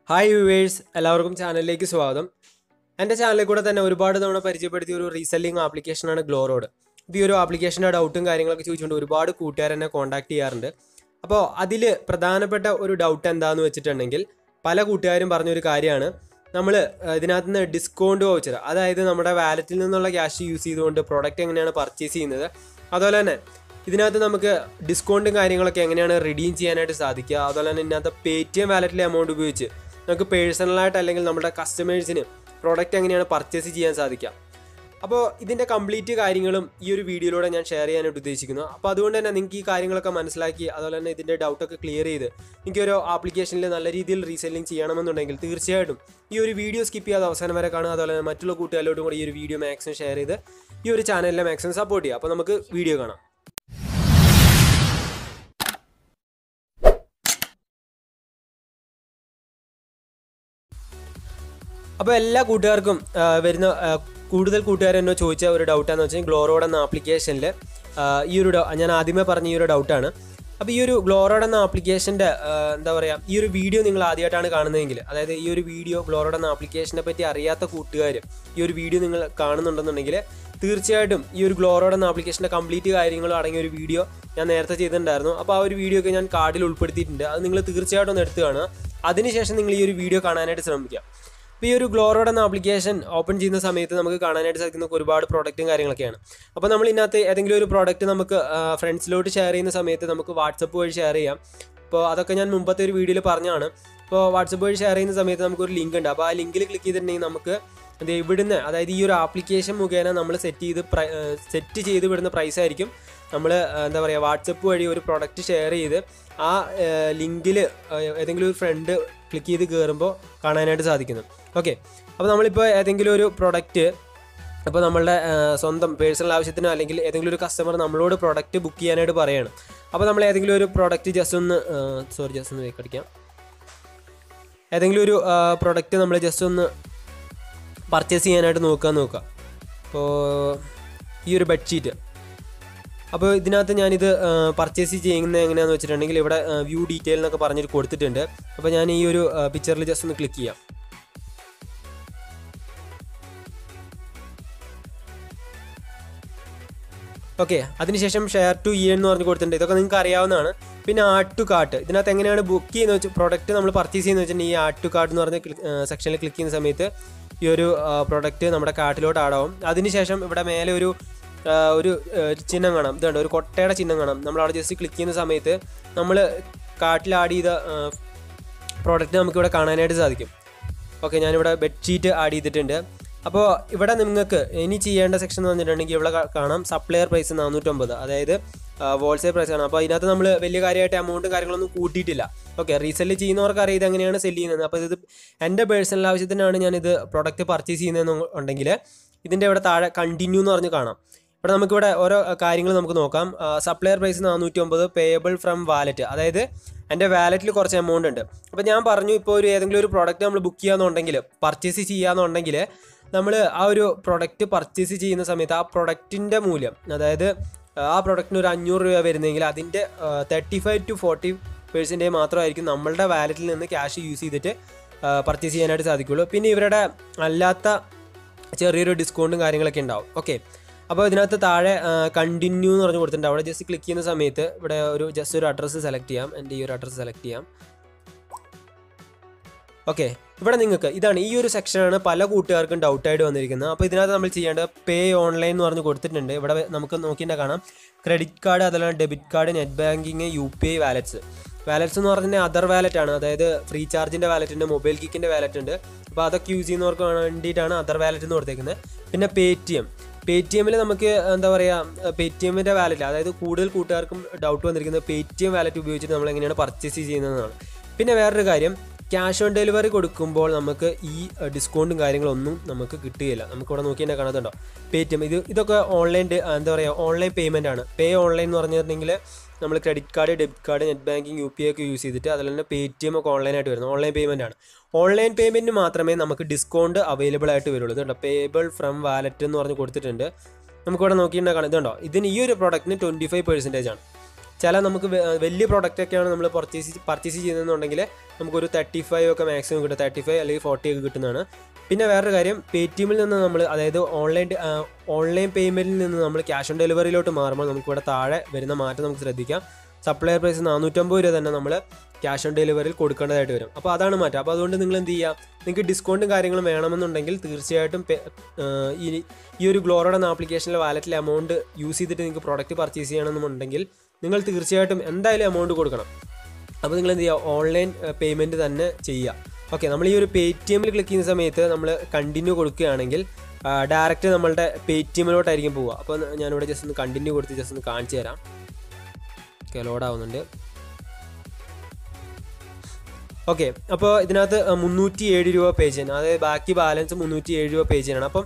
Hi viewers, എല്ലാവർക്കും ചാനലിലേക്ക് സ്വാഗതം. എൻ്റെ ചാനലിൽ കൂടെ തന്നെ ഒരുപാട് തവണ പരിചയപ്പെടുത്തിയ ഒരു റീസെല്ലിംഗ് ആപ്ലിക്കേഷനാണ് ഗ്ലോറോഡ്. ഈ ഒരു ആപ്ലിക്കേഷൻ്റെ ഡൗട്ടും കാര്യങ്ങളൊക്കെ ചോദിച്ചുകൊണ്ട് ഒരുപാട് കൂട്ടുകാർ എന്നെ കോൺടാക്ട് ചെയ്യാറുണ്ട്. അപ്പോൾ അതിൽ പ്രധാനപ്പെട്ട ഒരു ഡൗട്ട് എന്താണെന്ന് വെച്ചിട്ടുണ്ടെങ്കിൽ, പല കൂട്ടുകാരും പറഞ്ഞൊരു കാര്യമാണ്, നമ്മൾ ഇതിനകത്ത് നിന്ന് ഡിസ്കൗണ്ട് വൗച്ചർ, അതായത് നമ്മുടെ വാലറ്റിൽ നിന്നുള്ള ക്യാഷ് യൂസ് ചെയ്തുകൊണ്ട് പ്രോഡക്റ്റ് എങ്ങനെയാണ് പർച്ചേസ് ചെയ്യുന്നത്, അതുപോലെ തന്നെ ഇതിനകത്ത് നമുക്ക് ഡിസ്കൗണ്ടും കാര്യങ്ങളൊക്കെ എങ്ങനെയാണ് റിഡീം ചെയ്യാനായിട്ട് സാധിക്കുക, അതുപോലെ തന്നെ ഇതിനകത്ത് പേടിഎം വാലറ്റിലെ എമൗണ്ട് ഉപയോഗിച്ച് നമുക്ക് പേഴ്സണലായിട്ട് അല്ലെങ്കിൽ നമ്മുടെ കസ്റ്റമേഴ്സിന് പ്രോഡക്റ്റ് എങ്ങനെയാണ് പർച്ചേസ് ചെയ്യാൻ സാധിക്കുക. അപ്പോൾ ഇതിൻ്റെ കംപ്ലീറ്റ് കാര്യങ്ങളും ഈ ഒരു വീഡിയോയിലൂടെ ഞാൻ ഷെയർ ചെയ്യാനായിട്ട് ഉദ്ദേശിക്കുന്നു. അപ്പോൾ അതുകൊണ്ട് തന്നെ നിങ്ങൾക്ക് ഈ കാര്യങ്ങളൊക്കെ മനസ്സിലാക്കി അതുപോലെ തന്നെ ഇതിൻ്റെ ഡൗട്ടൊക്കെ ക്ലിയർ ചെയ്ത് എനിക്ക് ഒരു ആപ്ലിക്കേഷനിൽ നല്ല രീതിയിൽ റീസെല്ലിംഗ് ചെയ്യണമെന്നുണ്ടെങ്കിൽ തീർച്ചയായിട്ടും ഈ ഒരു വീഡിയോ സ്കിപ്പ് ചെയ്യാതെ അവസാനം വരെ കാണുക. അതുപോലെ തന്നെ മറ്റുള്ള കൂട്ടുകാരോടും കൂടി ഈ ഒരു വീഡിയോ മാക്സിമം ഷെയർ ചെയ്ത് ഈ ഒരു ചാനലിനെ മാക്സിമം സപ്പോർട്ട് ചെയ്യുക. അപ്പോൾ നമുക്ക് വീഡിയോ കാണാം. അപ്പോൾ എല്ലാ കൂട്ടുകാർക്കും വരുന്ന കൂടുതൽ കൂട്ടുകാർ എന്നോ ചോദിച്ച ഒരു ഡൗട്ടാന്ന് വെച്ചാൽ ഗ്ലോറോഡ് എന്ന ആപ്ലിക്കേഷനിൽ ഈ ഒരു ഞാൻ ആദ്യമേ പറഞ്ഞ ഈ ഒരു ഡൗട്ടാണ്. അപ്പോൾ ഈ ഒരു ഗ്ലോറോഡ് എന്ന ആപ്ലിക്കേഷൻ്റെ എന്താ പറയുക, ഈ ഒരു വീഡിയോ നിങ്ങൾ ആദ്യമായിട്ടാണ് കാണുന്നതെങ്കിൽ, അതായത് ഈ ഒരു വീഡിയോ ഗ്ലോറോഡ് എന്ന ആപ്ലിക്കേഷനെ പറ്റി അറിയാത്ത കൂട്ടുകാർ ഈ ഒരു വീഡിയോ നിങ്ങൾ കാണുന്നുണ്ടെന്നുണ്ടെങ്കിൽ തീർച്ചയായിട്ടും ഈ ഒരു ഗ്ലോറോഡ് എന്ന ആപ്ലിക്കേഷൻ്റെ കംപ്ലീറ്റ് കാര്യങ്ങളും അടങ്ങിയ ഒരു വീഡിയോ ഞാൻ നേരത്തെ ചെയ്തിട്ടുണ്ടായിരുന്നു. അപ്പോൾ ആ ഒരു വീഡിയോ ഒക്കെ ഞാൻ കാർഡിൽ ഉൾപ്പെടുത്തിയിട്ടുണ്ട്. അത് നിങ്ങൾ തീർച്ചയായിട്ടും ഒന്ന് എടുത്ത് കാണുക. അതിനുശേഷം നിങ്ങൾ ഈ ഒരു വീഡിയോ കാണാനായിട്ട് ശ്രമിക്കുക. അപ്പോൾ ഈ ഒരു ഗ്ലോറോഡ് എന്ന ആപ്ലിക്കേഷൻ ഓപ്പൺ ചെയ്യുന്ന സമയത്ത് നമുക്ക് കാണാനായിട്ട് സാധിക്കുന്ന ഒരുപാട് പ്രോഡക്റ്റും കാര്യങ്ങളൊക്കെയാണ്. അപ്പോൾ നമ്മൾ ഇതിനകത്ത് ഏതെങ്കിലും ഒരു പ്രോഡക്റ്റ് നമുക്ക് ഫ്രണ്ട്സിലോട്ട് ഷെയർ ചെയ്യുന്ന സമയത്ത് നമുക്ക് വാട്സപ്പ് വഴി ഷെയർ ചെയ്യാം. അപ്പോൾ അതൊക്കെ ഞാൻ മുമ്പത്തെ ഒരു വീഡിയോയിൽ പറഞ്ഞാണ്. ഇപ്പോൾ വാട്സപ്പ് വഴി ഷെയർ ചെയ്യുന്ന സമയത്ത് നമുക്കൊരു ലിങ്ക് ഉണ്ട്. അപ്പോൾ ആ ലിങ്കിൽ ക്ലിക്ക് ചെയ്തിട്ടുണ്ടെങ്കിൽ നമുക്ക് ഇവിടുന്ന്, അതായത് ഈ ഒരു ആപ്ലിക്കേഷൻ മുഖേന നമ്മൾ സെറ്റ് ചെയ്ത് വിടുന്ന പ്രൈസ് ആയിരിക്കും നമ്മൾ എന്താ പറയുക വാട്സപ്പ് വഴി ഒരു പ്രൊഡക്റ്റ് ഷെയർ ചെയ്ത് ആ ലിങ്കിൽ ഏതെങ്കിലും ഒരു ഫ്രണ്ട് ക്ലിക്ക് ചെയ്ത് കയറുമ്പോൾ കാണാനായിട്ട് സാധിക്കുന്നു. ഓക്കെ, അപ്പോൾ നമ്മളിപ്പോൾ ഏതെങ്കിലും ഒരു പ്രൊഡക്റ്റ് ഇപ്പോൾ നമ്മളുടെ സ്വന്തം പേഴ്സണൽ ആവശ്യത്തിനോ അല്ലെങ്കിൽ ഏതെങ്കിലും ഒരു കസ്റ്റമർ നമ്മളോട് പ്രൊഡക്റ്റ് ബുക്ക് ചെയ്യാനായിട്ട് പറയുകയാണ്. അപ്പോൾ നമ്മൾ ഏതെങ്കിലും ഒരു പ്രൊഡക്റ്റ് ജസ്റ്റ് ഒന്ന് വേക്കടിക്കാം. ഏതെങ്കിലും ഒരു പ്രൊഡക്റ്റ് നമ്മൾ ജസ്റ്റ് ഒന്ന് പർച്ചേസ് ചെയ്യാനായിട്ട് നോക്കുക. അപ്പോൾ ഈ ഒരു ബെഡ്ഷീറ്റ്, അപ്പോൾ ഇതിനകത്ത് ഞാനിത് പർച്ചേസ് ചെയ്യുന്നത് എങ്ങനെയാണെന്ന് വെച്ചിട്ടുണ്ടെങ്കിൽ ഇവിടെ വ്യൂ ഡീറ്റെയിൽ എന്നൊക്കെ പറഞ്ഞിട്ട് കൊടുത്തിട്ടുണ്ട്. അപ്പോൾ ഞാൻ ഈ ഒരു പിക്ചറിൽ ജസ്റ്റ് ഒന്ന് ക്ലിക്ക് ചെയ്യാം. ഓക്കെ, അതിനുശേഷം ഷെയർ ടു എന്ന് പറഞ്ഞ് കൊടുത്തിട്ടുണ്ട്. ഇതൊക്കെ നിങ്ങൾക്ക് അറിയാവുന്നതാണ്. പിന്നെ ആഡ് ടു കാർട്ട്, ഇതിനകത്ത് എങ്ങനെയാണ് ബുക്ക് ചെയ്യുന്നത് വെച്ചാൽ പ്രോഡക്റ്റ് നമ്മൾ പർച്ചേസ് ചെയ്യുന്നത് വെച്ചിട്ടുണ്ടെങ്കിൽ ഈ ആഡ് ടു കാർട്ട് എന്ന് പറഞ്ഞ സെക്ഷനിൽ ക്ലിക്ക് ചെയ്യുന്ന സമയത്ത് ഈ ഒരു പ്രോഡക്റ്റ് നമ്മുടെ കാർട്ടിലോട്ട് ആഡാവും. അതിനുശേഷം ഇവിടെ മേലെ ഒരു ചിഹ്നം കാണാം, ഇതുണ്ട്, ഒരു കൊട്ടയുടെ ചിഹ്നം കാണാം. നമ്മൾ അവിടെ ജസ്റ്റ് ക്ലിക്ക് ചെയ്യുന്ന സമയത്ത് നമ്മൾ കാർട്ടിൽ ആഡ് ചെയ്ത പ്രോഡക്റ്റ് നമുക്കിവിടെ കാണാനായിട്ട് സാധിക്കും. ഓക്കെ, ഞാനിവിടെ ബെഡ്ഷീറ്റ് ആഡ് ചെയ്തിട്ടുണ്ട്. അപ്പോൾ ഇവിടെ നിങ്ങൾക്ക് ഇനി ചെയ്യേണ്ട സെക്ഷൻ എന്ന് പറഞ്ഞിട്ടുണ്ടെങ്കിൽ ഇവിടെ കാണാം സപ്ലയർ പ്രൈസ് 450, അതായത് ഹോൾസെയിൽ പ്രൈസാണ്. അപ്പോൾ അതിനകത്ത് നമ്മൾ വലിയ കാര്യമായിട്ട് എമൗണ്ടും കാര്യങ്ങളൊന്നും കൂട്ടിയിട്ടില്ല. ഓക്കെ, റീസെല്ല് ചെയ്യുന്നവർക്ക് അറിയാം ഇത് എങ്ങനെയാണ് സെല്ല് ചെയ്യുന്നത്. അപ്പോൾ ഇത് എൻ്റെ പേഴ്സണൽ ആവശ്യത്തിനാണ് ഞാനിത് പ്രൊഡക്റ്റ് പർച്ചേസ് ചെയ്യുന്നതെന്നുണ്ടെങ്കിൽ ഇതിൻ്റെ ഇവിടെ താഴെ കണ്ടിന്യൂ എന്ന് പറഞ്ഞ് കാണാം. ഇവിടെ നമുക്കിവിടെ ഓരോ കാര്യങ്ങൾ നമുക്ക് നോക്കാം. Supplier price 450, payable from wallet, അതായത് എൻ്റെ വാലറ്റിൽ കുറച്ച് എമൗണ്ട് ഉണ്ട്. അപ്പോൾ ഞാൻ പറഞ്ഞു, ഇപ്പോൾ ഏതെങ്കിലും ഒരു പ്രോഡക്റ്റ് നമ്മൾ ബുക്ക് ചെയ്യാന്നുണ്ടെങ്കിൽ പർച്ചേസ് ചെയ്യാന്നുണ്ടെങ്കിൽ നമ്മൾ ആ ഒരു പ്രൊഡക്റ്റ് പർച്ചേസ് ചെയ്യുന്ന സമയത്ത് ആ പ്രൊഡക്റ്റിൻ്റെ മൂല്യം, അതായത് ആ പ്രൊഡക്റ്റിന് ഒരു 500 രൂപ വരുന്നെങ്കിൽ അതിൻ്റെ 35 to 40% മാത്രമായിരിക്കും നമ്മളുടെ വാലറ്റിൽ നിന്ന് ക്യാഷ് യൂസ് ചെയ്തിട്ട് പർച്ചേസ് ചെയ്യാനായിട്ട് സാധിക്കുള്ളൂ. പിന്നെ ഇവരുടെ അല്ലാത്ത ചെറിയൊരു ഡിസ്കൗണ്ടും കാര്യങ്ങളൊക്കെ ഉണ്ടാവും. ഓക്കെ, അപ്പോൾ ഇതിനകത്ത് താഴെ കണ്ടിന്യൂ എന്ന് പറഞ്ഞ് കൊടുത്തിട്ടുണ്ട്. അവിടെ ജസ്റ്റ് ക്ലിക്ക് ചെയ്യുന്ന സമയത്ത് ഇവിടെ ജസ്റ്റ് ഒരു അഡ്രസ്സ് സെലക്ട് ചെയ്യാം. എൻ്റെ ഈ ഒരു അഡ്രസ്സ് സെലക്ട് ചെയ്യാം. ഓക്കെ, ഇവിടെ നിങ്ങൾക്ക് ഇതാണ്, ഈ ഒരു സെക്ഷനാണ് പല കൂട്ടുകാർക്കും ഡൗട്ടായിട്ട് വന്നിരിക്കുന്നത്. അപ്പോൾ ഇതിനകത്ത് നമ്മൾ ചെയ്യേണ്ടത് പേ ഓൺലൈൻ എന്ന് പറഞ്ഞ് കൊടുത്തിട്ടുണ്ട്. ഇവിടെ നമുക്ക് നോക്കിയിട്ട് കാണാം ക്രെഡിറ്റ് കാർഡ്, അതുപോലെ debit card, net banking, UPI wallets എന്ന് പറഞ്ഞാൽ അതർ വാലറ്റ് ആണ്. അതായത് ഫ്രീ ചാർജിൻ്റെ വാലറ്റ് ഉണ്ട്, മൊബൈൽ കിക്കിൻ്റെ വാലറ്റ് ഉണ്ട്. അപ്പോൾ അതൊക്കെ യൂസ് ചെയ്യുന്നവർക്ക് വേണ്ടിയിട്ടാണ് അതർ വാലറ്റ് എന്ന് കൊടുത്തേക്കുന്നത്. പിന്നെ പേടിഎമ്മിൽ നമുക്ക് എന്താ പറയുക, പേടിഎമ്മിൻ്റെ വാലറ്റ്, അതായത് കൂടുതൽ കൂട്ടുകാർക്കും ഡൗട്ട് വന്നിരിക്കുന്നത് പേടിഎം വാലറ്റ് ഉപയോഗിച്ചിട്ട് നമ്മൾ എങ്ങനെയാണ് പർച്ചേസ് ചെയ്യുന്നതെന്നാണ്. പിന്നെ വേറൊരു കാര്യം, ക്യാഷ് ഓൺ ഡെലിവറി കൊടുക്കുമ്പോൾ നമുക്ക് ഈ ഡിസ്കൗണ്ടും കാര്യങ്ങളൊന്നും നമുക്ക് കിട്ടുകയില്ല. നമുക്കിവിടെ നോക്കി തന്നെ കാണുന്നുണ്ടോ പേടിഎം, ഇതൊക്കെ ഓൺലൈൻ എന്താ പറയുക ഓൺലൈൻ പേയ്മെൻ്റ് ആണ്. പേ ഓൺലൈൻ എന്ന് പറഞ്ഞിട്ടുണ്ടെങ്കിൽ നമ്മൾ credit card, debit card, net banking, UPI ഒക്കെ യൂസ് ചെയ്തിട്ട് അതുപോലെ തന്നെ പേടിഎം ഒക്കെ ഓൺലൈനായിട്ട് വരുന്നത് ഓൺലൈൻ പേയ്മെൻ്റ് ആണ്. ഓൺലൈൻ പേയ്മെൻറ്റിന് മാത്രമേ നമുക്ക് ഡിസ്കൗണ്ട് അവൈലബിൾ ആയിട്ട് വരുള്ളൂ. ഇതുണ്ടോ പേബിൾ ഫ്രം വാലറ്റ് എന്ന് പറഞ്ഞ് കൊടുത്തിട്ടുണ്ട്. നമുക്കിവിടെ നോക്കിയിട്ടുണ്ടെങ്കിൽ കാണാം, ഇതുണ്ടോ, ഇതിന് ഈ ഒരു പ്രോഡക്റ്റിന് 25% ആണ്. ചില നമുക്ക് വലിയ പ്രൊഡക്റ്റൊക്കെയാണ് നമ്മൾ പർച്ചേസ് ചെയ്യുന്നതെന്നുണ്ടെങ്കിൽ നമുക്കൊരു 35 ഒക്കെ മാക്സിമം കിട്ടും, 35 അല്ലെങ്കിൽ 40 ഒക്കെ കിട്ടുന്നതാണ്. പിന്നെ വേറൊരു കാര്യം, പേടിഎമ്മിൽ നിന്ന് നമ്മൾ, അതായത് ഓൺലൈൻ പേയ്മെൻറ്റിൽ നിന്ന് നമ്മൾ ക്യാഷ് ഓൺ ഡെലിവറിയിലോട്ട് മാറുമ്പോൾ നമുക്കിവിടെ താഴെ വരുന്ന മാറ്റം നമുക്ക് ശ്രദ്ധിക്കാം. സപ്ലയർ പ്രൈസ് 450 രൂപ തന്നെ നമ്മൾ ക്യാഷ് ഓൺ ഡെലിവറിയിൽ കൊടുക്കേണ്ടതായിട്ട് വരും. അപ്പോൾ അതാണ് മാറ്റം. അപ്പോൾ അതുകൊണ്ട് നിങ്ങൾ എന്ത് ചെയ്യുക, നിങ്ങൾക്ക് ഡിസ്കൗണ്ടും കാര്യങ്ങളും വേണമെന്നുണ്ടെങ്കിൽ തീർച്ചയായിട്ടും ഈ ഒരു ഗ്ലോറോഡ് എന്ന ആപ്ലിക്കേഷനിലെ വാലറ്റിലെ എമൗണ്ട് യൂസ് ചെയ്തിട്ട് നിങ്ങൾക്ക് പ്രോഡക്റ്റ് പർച്ചേസ് ചെയ്യണമെന്നുണ്ടെങ്കിൽ നിങ്ങൾ തീർച്ചയായിട്ടും എന്തായാലും എമൗണ്ട് കൊടുക്കണം. അപ്പോൾ നിങ്ങൾ എന്ത് ചെയ്യുക, ഓൺലൈൻ പേയ്മെൻറ്റ് തന്നെ ചെയ്യുക. ഓക്കെ, നമ്മൾ ഈ ഒരു പേടിഎമ്മിൽ ക്ലിക്ക് ചെയ്യുന്ന സമയത്ത് നമ്മൾ കണ്ടിന്യൂ കൊടുക്കുകയാണെങ്കിൽ ഡയറക്റ്റ് നമ്മളുടെ പേടിഎമ്മിലോട്ടായിരിക്കും പോവുക. അപ്പോൾ ഞാനിവിടെ ജസ്റ്റ് ഒന്ന് കണ്ടിന്യൂ കൊടുത്ത് ജസ്റ്റ് ഒന്ന് കാണിച്ചു തരാം. ഓക്കെ, ലോഡാവുന്നുണ്ട്. ഓക്കെ, അപ്പോൾ ഇതിനകത്ത് 307 രൂപ പേ ചെയ്യണം, അതായത് ബാക്കി ബാലൻസ് 307 രൂപ പേ ചെയ്യണം. അപ്പം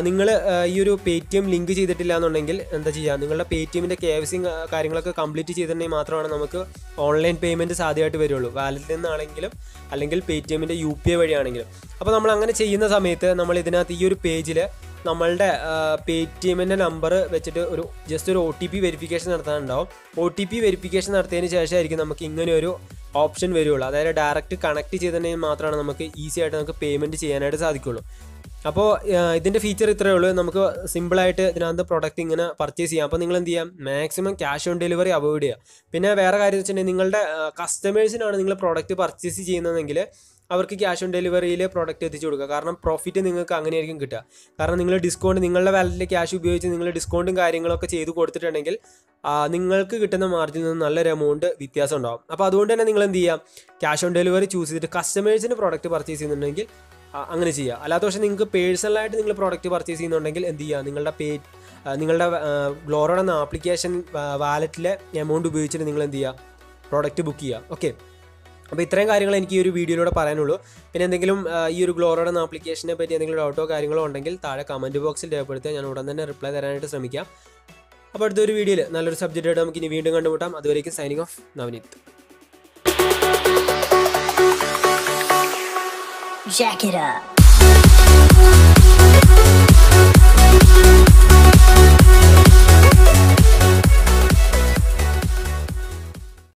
നിങ്ങൾ ഈ ഒരു പേടിഎം ലിങ്ക് ചെയ്തിട്ടില്ല എന്നുണ്ടെങ്കിൽ എന്താ ചെയ്യുക, നിങ്ങളുടെ പേടിഎമ്മിൻ്റെ KYC കാര്യങ്ങളൊക്കെ കംപ്ലീറ്റ് ചെയ്തിട്ടുണ്ടെങ്കിൽ മാത്രമാണ് നമുക്ക് ഓൺലൈൻ പേയ്മെൻറ്റ് സാധ്യമായിട്ട് വരുള്ളൂ, വാലറ്റിൽ നിന്നാണെങ്കിലും അല്ലെങ്കിൽ പേടിഎമ്മിൻ്റെ UPI വഴിയാണെങ്കിലും. അപ്പോൾ നമ്മൾ അങ്ങനെ ചെയ്യുന്ന സമയത്ത് നമ്മൾ ഇതിനകത്ത് ഈ ഒരു പേജിൽ നമ്മളുടെ പേടിഎമ്മിൻ്റെ നമ്പർ വെച്ചിട്ട് ജസ്റ്റ് ഒരു OTP വെരിഫിക്കേഷൻ നടത്താനുണ്ടാവും. OTP വെരിഫിക്കേഷൻ നടത്തിയതിന് ശേഷമായിരിക്കും നമുക്ക് ഇങ്ങനെ ഒരു ഓപ്ഷൻ വരുള്ളൂ. അതായത് ഡയറക്റ്റ് കണക്ട് ചെയ്തിട്ടുണ്ടെങ്കിൽ മാത്രമാണ് നമുക്ക് ഈസി ആയിട്ട് നമുക്ക് പേയ്മെൻറ്റ് ചെയ്യാനായിട്ട് സാധിക്കുള്ളൂ. അപ്പോൾ ഇതിൻ്റെ ഫീച്ചർ ഇത്രയേ ഉള്ളൂ. നമുക്ക് സിമ്പിളായിട്ട് ഇതിനകത്ത് പ്രൊഡക്റ്റ് ഇങ്ങനെ പർച്ചേസ് ചെയ്യാം. അപ്പോൾ നിങ്ങൾ എന്ത് ചെയ്യാം, maximum cash on delivery avoid ചെയ്യുക. പിന്നെ വേറെ കാര്യം എന്ന് വെച്ചിട്ടുണ്ടെങ്കിൽ നിങ്ങളുടെ കസ്റ്റമേഴ്സിനാണ് നിങ്ങൾ പ്രോഡക്റ്റ് പർച്ചേസ് ചെയ്യുന്നതെങ്കിൽ അവർക്ക് ക്യാഷ് ഓൺ ഡെലിവറിയിൽ പ്രോഡക്റ്റ് എത്തിച്ചു കൊടുക്കുക. കാരണം പ്രോഫിറ്റ് നിങ്ങൾക്ക് അങ്ങനെയായിരിക്കും കിട്ടുക. കാരണം നിങ്ങൾ ഡിസ്കൗണ്ട്, നിങ്ങളുടെ വാലറ്റിലെ ക്യാഷ് ഉപയോഗിച്ച് നിങ്ങൾ ഡിസ്കൗണ്ടും കാര്യങ്ങളൊക്കെ ചെയ്ത് കൊടുത്തിട്ടുണ്ടെങ്കിൽ നിങ്ങൾക്ക് കിട്ടുന്ന മാർജിനിൽ നിന്ന് നല്ലൊരു എമൗണ്ട് വ്യത്യാസം ഉണ്ടാകും. അപ്പോൾ അതുകൊണ്ട് തന്നെ നിങ്ങൾ എന്ത് ചെയ്യുക, ക്യാഷ് ഓൺ ഡെലിവറി ചൂസ് ചെയ്തിട്ട് കസ്റ്റമേഴ്സിന് പ്രോഡക്റ്റ് പർച്ചേസ് ചെയ്യുന്നുണ്ടെങ്കിൽ അങ്ങനെ ചെയ്യുക. അല്ലാത്ത പക്ഷേ നിങ്ങൾക്ക് പേഴ്സണലായിട്ട് നിങ്ങൾ പ്രോഡക്റ്റ് പർച്ചേസ് ചെയ്യുന്നുണ്ടെങ്കിൽ എന്ത് ചെയ്യുക, നിങ്ങളുടെ ഗ്ലോറോഡ് എന്ന ആപ്ലിക്കേഷൻ വാലറ്റിലെ എമൗണ്ട് ഉപയോഗിച്ചിട്ട് നിങ്ങൾ എന്ത് ചെയ്യുക, പ്രോഡക്റ്റ് ബുക്ക് ചെയ്യുക. ഓക്കെ, അപ്പോൾ ഇത്രയും കാര്യങ്ങൾ എനിക്ക് ഈ ഒരു വീഡിയോയിലൂടെ പറയാനുള്ളൂ. പിന്നെ എന്തെങ്കിലും ഈ ഒരു ഗ്ലോറോഡ് എന്ന ആപ്ലിക്കേഷനെ പറ്റി എന്തെങ്കിലും ഡൗട്ടോ കാര്യങ്ങളോ ഉണ്ടെങ്കിൽ താഴെ കമൻറ്റ് ബോക്സിൽ രേഖപ്പെടുത്തുക, ഞാൻ ഉടൻ തന്നെ റിപ്ലൈ തരാനായിട്ട് ശ്രമിക്കാം. അപ്പോൾ അടുത്തൊരു വീഡിയോയിൽ നല്ലൊരു സബ്ജക്റ്റായിട്ട് നമുക്ക് ഇനി വീണ്ടും കണ്ടുമുട്ടാം. അതുവരേക്കും signing off, Navneeth. Jack it up.